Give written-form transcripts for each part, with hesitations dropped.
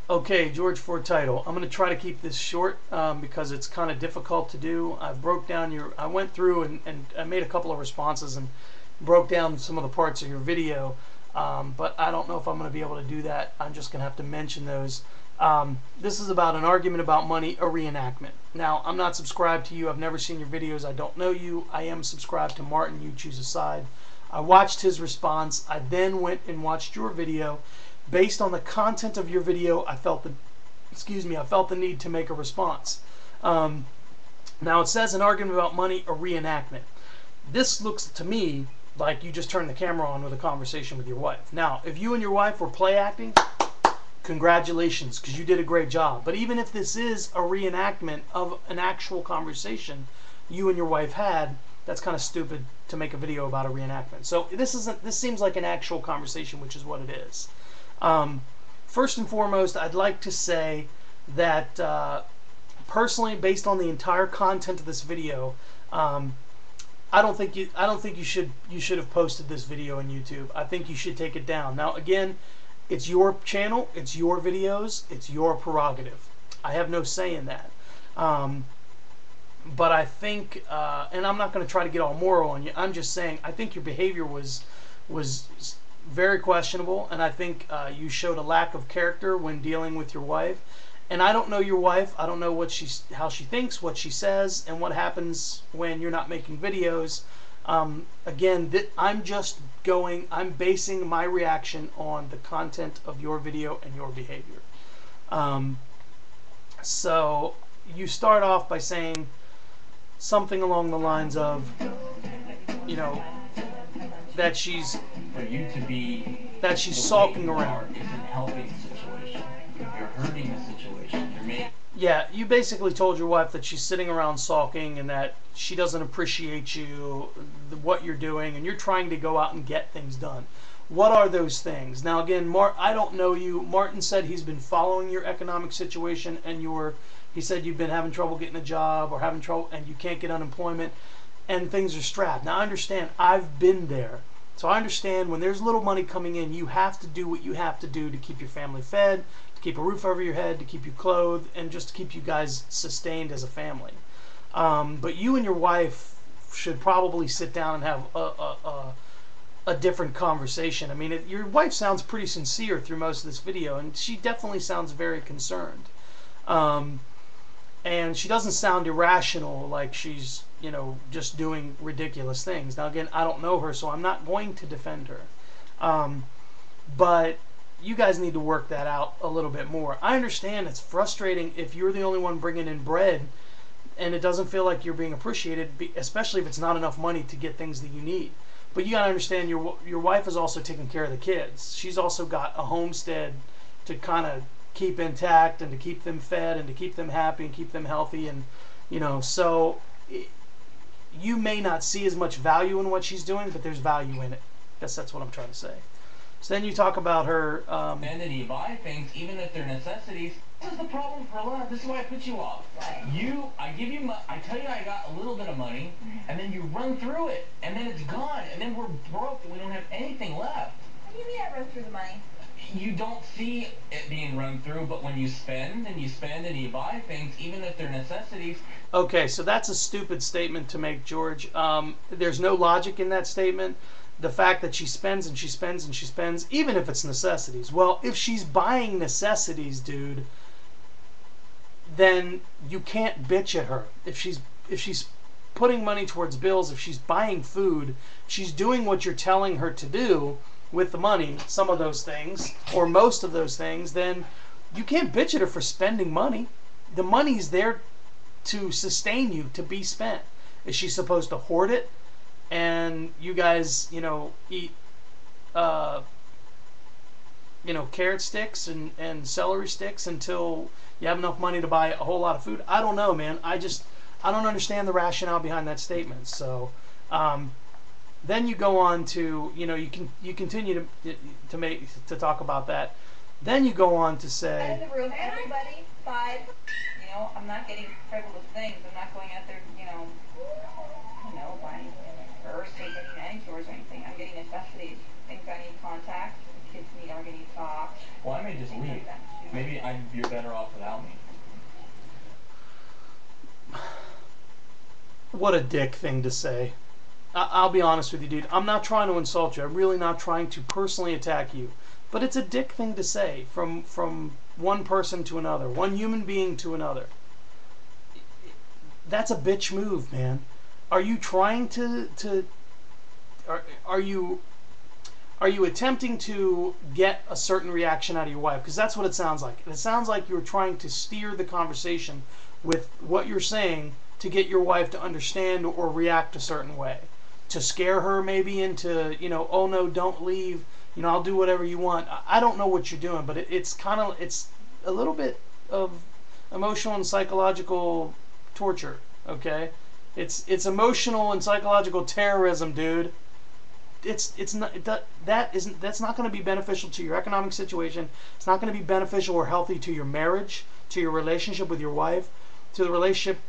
Okay, George for title. I'm going to try to keep this short because it's kind of difficult to do. I went through and I made a couple of responses and broke down some of the parts of your video, but I don't know if I'm going to be able to do that. I'm just going to have to mention those. This is about an argument about money, a reenactment. Now, I'm not subscribed to you. I've never seen your videos. I don't know you. I am subscribed to Martin. You choose a side. I watched his response. I then went and watched your video. Based on the content of your video, I felt the need to make a response. Now it says an argument about money, a reenactment. This looks to me like you just turned the camera on with a conversation with your wife. Now, if you and your wife were play acting, congratulations, because you did a great job. But even if this is a reenactment of an actual conversation you and your wife had, that's kind of stupid to make a video about a reenactment. So this seems like an actual conversation, which is what it is. First and foremost, I'd like to say that personally, based on the entire content of this video, I don't think you should have posted this video on YouTube. I think you should take it down. Now, again, it's your channel, it's your videos, it's your prerogative. I have no say in that. But I think, and I'm not going to try to get all moral on you. I'm just saying I think your behavior was very questionable, and I think you showed a lack of character when dealing with your wife. And I don't know your wife. I don't know how she thinks, what she says, and what happens when you're not making videos. Again, I'm basing my reaction on the content of your video and your behavior. So you start off by saying something along the lines of, you know, that she's sulking around. Isn't helping the situation. You're hurting the situation. Yeah, you basically told your wife that she's sitting around sulking and that she doesn't appreciate you, what you're doing, and you're trying to go out and get things done. What are those things? Now, again, I don't know you. Martin said he's been following your economic situation, and he said you've been having trouble getting a job or having trouble, and you can't get unemployment, and things are strapped. Now, I understand. I've been there. So I understand when there's little money coming in, you have to do what you have to do to keep your family fed, to keep a roof over your head, to keep you clothed, and just to keep you guys sustained as a family. But you and your wife should probably sit down and have a different conversation. I mean, your wife sounds pretty sincere through most of this video, and she definitely sounds very concerned. And she doesn't sound irrational, like she's, you know, just doing ridiculous things. Now, again, I don't know her, so I'm not going to defend her. But you guys need to work that out a little bit more. I understand it's frustrating if you're the only one bringing in bread and it doesn't feel like you're being appreciated, especially if it's not enough money to get things that you need. But you got to understand your wife is also taking care of the kids. She's also got a homestead to kind of keep intact and to keep them fed and to keep them happy and keep them healthy, and you know, so you may not see as much value in what she's doing, but there's value in it. I guess that's what I'm trying to say. So then you talk about her And then you buy things even if they're necessities. This is the problem for a lot. This is why I put you off. I give you I tell you I got a little bit of money, and then you run through it, and then it's gone, and then we're broke and we don't have anything left. What do you mean I run through the money? You don't see it being run through, but when you spend and you spend and you buy things, even if they're necessities. Okay, so that's a stupid statement to make, George. There's no logic in that statement. The fact that she spends and she spends and she spends, even if it's necessities. Well, if she's buying necessities, dude, then you can't bitch at her. If she's putting money towards bills, if she's buying food, she's doing what you're telling her to do with the money, some of those things, or most of those things, then you can't bitch at her for spending money. The money's there to sustain you, to be spent. Is she supposed to hoard it? And you guys, you know, eat, you know, carrot sticks and celery sticks until you have enough money to buy a whole lot of food? I don't know, man. I don't understand the rationale behind that statement. So, then you go on to, you know, you continue to talk about that. Then you go on to say, in the room, everybody, 5. You know, I'm not getting frivolous things. I'm not going out there, you know, buying purse, taking any manicures or anything. I'm getting necessities, things I need contacts, kids are going to need socks. Well, I may just leave. Like Maybe you're better off without me. What a dick thing to say. I'll be honest with you, dude. I'm not trying to insult you. I'm really not trying to personally attack you. But it's a dick thing to say from one person to another, one human being to another. That's a bitch move, man. Are you trying to are you attempting to get a certain reaction out of your wife? Because that's what it sounds like. It sounds like you're trying to steer the conversation with what you're saying to get your wife to understand or react a certain way. To scare her maybe into, you know, oh no, don't leave. You know, I'll do whatever you want. I don't know what you're doing, but it's a little bit of emotional and psychological torture, okay? It's emotional and psychological terrorism, dude. That's not going to be beneficial to your economic situation. It's not going to be beneficial or healthy to your marriage, to your relationship with your wife, to the relationship,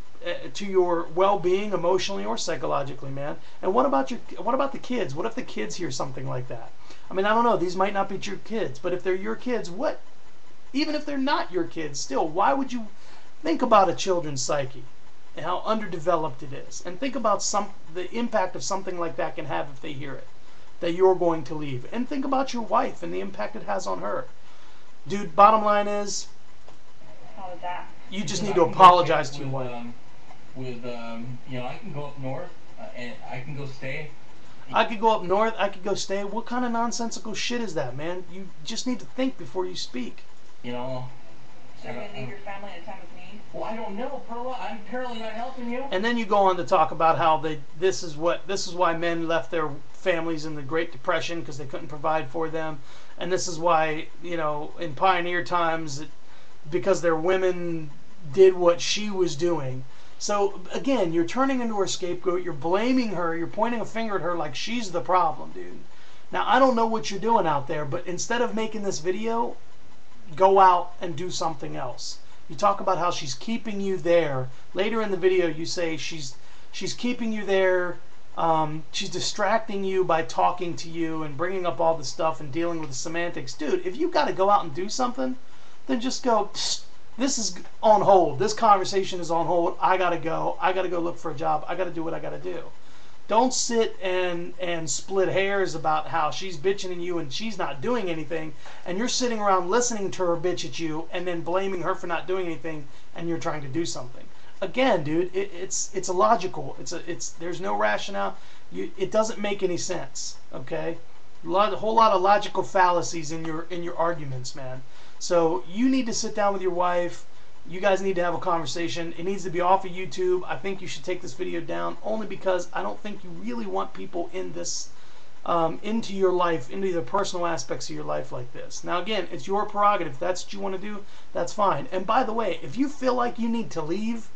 to your well-being emotionally or psychologically, man. And what about the kids? What if the kids hear something like that? I mean, I don't know. These might not be your kids, but if they're your kids, what? Even if they're not your kids, still, why would you think about a children's psyche and how underdeveloped it is, and think about the impact of something like that can have if they hear it, that you're going to leave, and think about your wife and the impact it has on her, dude. Bottom line is, How was that? you just need to apologize to your wife. You know, I can go up north and I can go stay. I could go up north, I could go stay. What kind of nonsensical shit is that, man? You just need to think before you speak. You know. So you're gonna leave your family at a time of need? Well, I don't know, Perla. I'm apparently not helping you. And then you go on to talk about how this is why men left their families in the Great Depression, because they couldn't provide for them, and this is why, you know, in pioneer times, because their women did what she was doing. So again, you're turning into her scapegoat. You're blaming her. You're pointing a finger at her like she's the problem, dude. Now, I don't know what you're doing out there, but instead of making this video, go out and do something else. You talk about how she's keeping you there. Later in the video, you say she's keeping you there. She's distracting you by talking to you and bringing up all the stuff and dealing with the semantics. Dude, if you've got to go out and do something, then just go, this is on hold. This conversation is on hold. I got to go. I got to go look for a job. I got to do what I got to do. Don't sit and split hairs about how she's bitching at you and she's not doing anything, and you're sitting around listening to her bitch at you and then blaming her for not doing anything, and you're trying to do something. Again, dude, it's illogical. There's no rationale. It doesn't make any sense. Okay, a whole lot of logical fallacies in your arguments, man. So you need to sit down with your wife. You guys need to have a conversation. It needs to be off of YouTube. I think you should take this video down, only because I don't think you really want people in this, into your life, into the personal aspects of your life like this. Now again, it's your prerogative. If that's what you want to do, that's fine. And by the way, if you feel like you need to leave,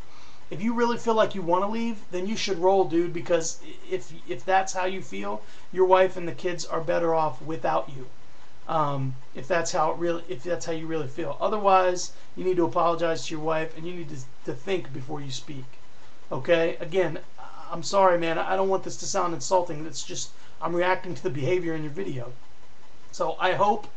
if you really feel like you want to leave, then you should roll, dude, because if that's how you feel, your wife and the kids are better off without you. If that's how you really feel. Otherwise, you need to apologize to your wife, and you need to think before you speak. Okay? Again, I'm sorry, man. I don't want this to sound insulting. It's just I'm reacting to the behavior in your video. So I hope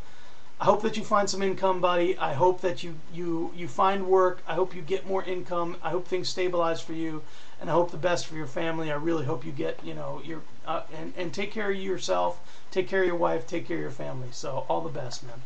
that you find some income, buddy. I hope that you find work. I hope you get more income. I hope things stabilize for you, and I hope the best for your family. I really hope you get, you know, your and take care of yourself, take care of your wife, take care of your family. So all the best, man.